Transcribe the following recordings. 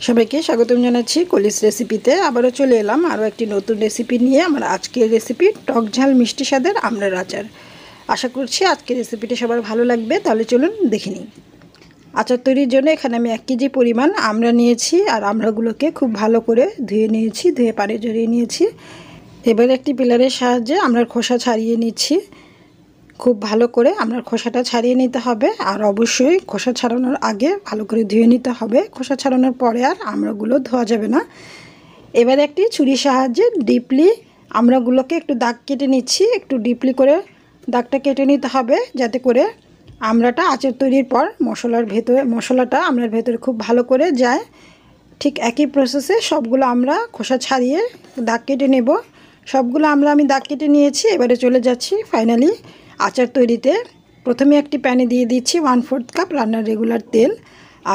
সবাইকে স্বাগতম জানাচ্ছি কলিস রেসিপিতে। আবারও চলে এলাম আরও একটি নতুন রেসিপি নিয়ে। আমার আজকের রেসিপি টক ঝাল মিষ্টি স্বাদের আমড়ার আচার। আশা করছি আজকের রেসিপিটি সবার ভালো লাগবে। তাহলে চলুন দেখে নিই। আচার তৈরির জন্য এখানে আমি 1 কেজি পরিমাণ আমড়া নিয়েছি, আর আমড়াগুলোকে খুব ভালো করে ধুয়ে নিয়েছি, ধুয়ে পানি ঝরিয়ে নিয়েছি। এবার একটি পিলারের সাহায্যে আমড়ার খোসা ছাড়িয়ে নিচ্ছি। খুব ভালো করে আমড়ার খোসাটা ছাড়িয়ে নিতে হবে, আর অবশ্যই খোসা ছাড়ানোর আগে ভালো করে ধুয়ে নিতে হবে। খোসা ছাড়ানোর পরে আর আমড়াগুলো ধোয়া যাবে না। এবার একটি ছুরির সাহায্যে ডিপলি আমড়াগুলোকে একটু দাগ কেটে নিচ্ছি। একটু ডিপলি করে দাগটা কেটে নিতে হবে, যাতে করে আমড়াটা আচার তৈরির পর মশলাটা আমড়ার ভেতরে খুব ভালো করে যায়। ঠিক একই প্রসেসে সবগুলো আমরা খোসা ছাড়িয়ে দাগ কেটে নেব। সবগুলো আমি দাগ কেটে নিয়েছি। এবারে চলে যাচ্ছি ফাইনালি আচার তৈরিতে। প্রথমে একটি প্যানে দিয়ে দিচ্ছি 1/4 কাপ রান্নার রেগুলার তেল,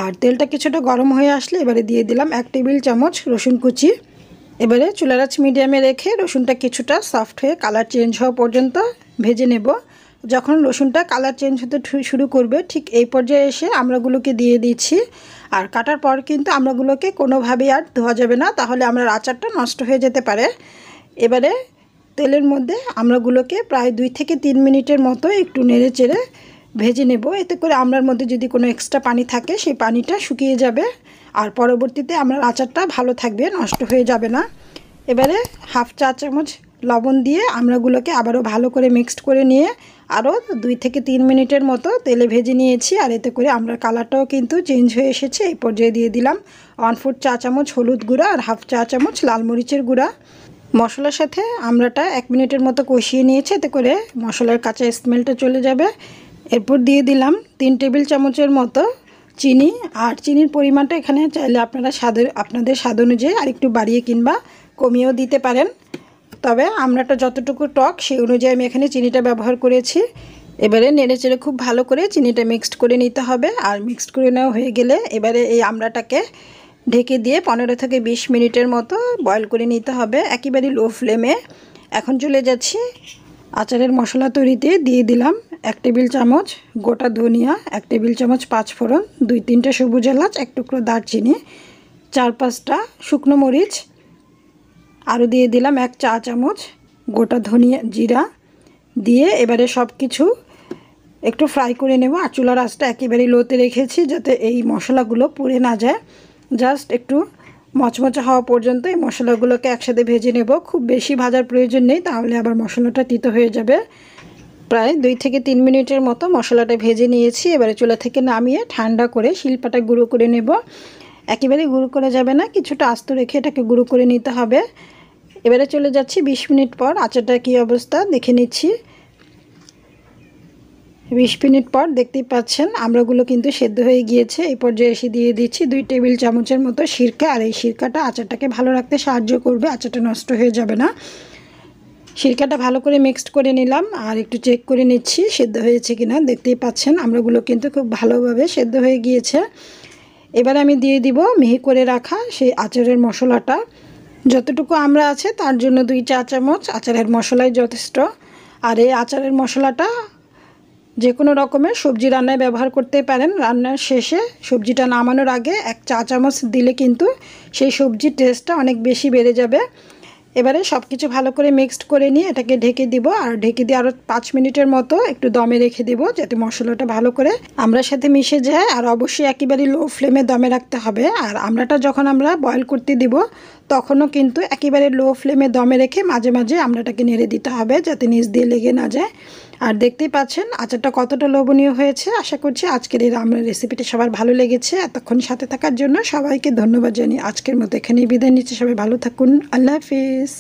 আর তেলটা কিছুটা গরম হয়ে আসলে এবারে দিয়ে দিলাম 1 টেবিল চামচ রসুন কুচি। এবারে চুলার আঁচ মিডিয়ামে রেখে রসুনটা কিছুটা সফট হয়ে কালার চেঞ্জ হওয়া পর্যন্ত ভেজে নেব। যখন রসুনটা কালার চেঞ্জ হতে শুরু করবে, ঠিক এই পর্যায়ে এসে আমড়াগুলোকে দিয়ে দিচ্ছি। আর কাটার পর কিন্তু আমড়াগুলোকে কোনোভাবেই আর ধোয়া যাবে না, তাহলে আমড়ার আচারটা নষ্ট হয়ে যেতে পারে। এবারে তেলের মধ্যে আমড়াগুলোকে প্রায় 2 থেকে 3 মিনিটের মতো একটু নেড়ে চেড়ে ভেজে নেব। এতে করে আমড়ার মধ্যে যদি কোনো এক্সট্রা পানি থাকে সেই পানিটা শুকিয়ে যাবে, আর পরবর্তীতে আমড়ার আচারটা ভালো থাকবে, নষ্ট হয়ে যাবে না। এবারে 1/2 চা চামচ লবণ দিয়ে আমড়াগুলোকে আবারও ভালো করে মিক্সড করে নিয়ে আরও 2 থেকে 3 মিনিটের মতো তেলে ভেজে নিয়েছি। আর এতে করে আমড়ার কালারটাও কিন্তু চেঞ্জ হয়ে এসেছে। এই পর্যায়ে দিয়ে দিলাম 1/4 চা চামচ হলুদ গুঁড়া আর 1/2 চা চামচ লাল মরিচের গুঁড়া। মশলার সাথে আমড়াটা 1 মিনিটের মতো কষিয়ে নিয়েছে, এতে করে মশলার কাঁচা স্মেলটা চলে যাবে। এরপর দিয়ে দিলাম 3 টেবিল চামচের মতো চিনি, আর চিনির পরিমাণটা এখানে চাইলে আপনাদের স্বাদ অনুযায়ী আরেকটু বাড়িয়ে কিংবা কমিয়েও দিতে পারেন। তবে আমড়াটা যতটুকু টক সেই অনুযায়ী আমি এখানে চিনিটা ব্যবহার করেছি। এবারে নেড়েচেড়ে খুব ভালো করে চিনিটা মিক্সড করে নিতে হবে। আর মিক্সড করে নেওয়া হয়ে গেলে এবারে এই আমড়াটাকে ঢেকে দিয়ে 15 থেকে 20 মিনিটের মতো বয়েল করে নিতে হবে, একেবারে লো ফ্লেমে। এখন চলে যাচ্ছি আচারের মশলা তৈরিতে। দিয়ে দিলাম 1 টেবিল চামচ গোটা ধনিয়া, 1 টেবিল চামচ 5 ফোড়ন, 2-3টে সবুজ এলাচ, 1 টুকরো দারচিনি, 4-5টা শুকনো মরিচ, আরও দিয়ে দিলাম 1 চা চামচ গোটা ধনিয়া জিরা দিয়ে এবারে সব কিছু একটু ফ্রাই করে নেব। আর চুলার আঁচটা একেবারে লোতে রেখেছি, যাতে এই মশলাগুলো পুড়ে না যায়। জাস্ট একটু মচমচে হওয়া পর্যন্ত এই মশলাগুলোকে একসাথে ভেজে নেব। খুব বেশি ভাজার প্রয়োজন নেই, তাহলে আবার মশলাটা তিতো হয়ে যাবে। প্রায় 2 থেকে 3 মিনিটের মতো মশলাটা ভেজে নিয়েছি। এবারে চুলা থেকে নামিয়ে ঠান্ডা করে শিলপাটায় গুঁড়ো করে নেব। একেবারে গুঁড়ো করা যাবে না, কিছুটা আস্ত রেখে এটাকে গুঁড়ো করে নিতে হবে। এবারে চলে যাচ্ছি 20 মিনিট পর আচারটা কী অবস্থা দেখে নিচ্ছি। 20 মিনিট পর দেখতেই পাচ্ছেন আমড়াগুলো কিন্তু সেদ্ধ হয়ে গিয়েছে। এই পর্যায়ে এসে দিয়ে দিচ্ছি 2 টেবিল চামচের মতো সিরকা, আর এই সিরকাটা আচারটাকে ভালো রাখতে সাহায্য করবে, আচারটা নষ্ট হয়ে যাবে না। সিরকাটা ভালো করে মিক্সড করে নিলাম, আর একটু চেক করে নিচ্ছি সেদ্ধ হয়েছে কিনা। দেখতেই পাচ্ছেন আমড়াগুলো কিন্তু খুব ভালোভাবে সেদ্ধ হয়ে গিয়েছে। এবার আমি দিয়ে দিব মিহি করে রাখা সেই আচারের মশলাটা। যতটুকু আমড়া আছে তার জন্য 2 চা চামচ আচারের মশলাই যথেষ্ট। আর এই আচারের মশলাটা যে কোনো রকমের সবজি রান্নায় ব্যবহার করতে পারেন। রান্নার শেষে সবজিটা নামানোর আগে 1 চা চামচ দিলে কিন্তু সেই সবজির টেস্টটা অনেক বেশি বেড়ে যাবে। এবারে সব কিছু ভালো করে মিক্সড করে নিয়ে এটাকে ঢেকে দিব, আর ঢেকে দিয়ে আরও 5 মিনিটের মতো একটু দমে রেখে দেব, যাতে মশলাটা ভালো করে আমড়ার সাথে মিশে যায়। আর অবশ্যই একেবারে লো ফ্লেমে দমে রাখতে হবে। আর আমড়াটা যখন আমরা বয়েল করতে দিব তখনও কিন্তু একেবারে লো ফ্লেমে দমে রেখে মাঝে মাঝে আমড়াটাকে নেড়ে দিতে হবে, যাতে নিচ দিয়ে লেগে না যায়। আর দেখতেই পাচ্ছেন আচারটা কতটা লোভনীয় হয়েছে। আশা করছি আজকের এই আমড়ার রেসিপিটা সবার ভালো লেগেছে। এতক্ষণ সাথে থাকার জন্য সবাইকে ধন্যবাদ জানিয়ে আজকের মতো এখানেই বিদায় নিচ্ছি। সবাই ভালো থাকুন। আল্লাহ হাফিজ।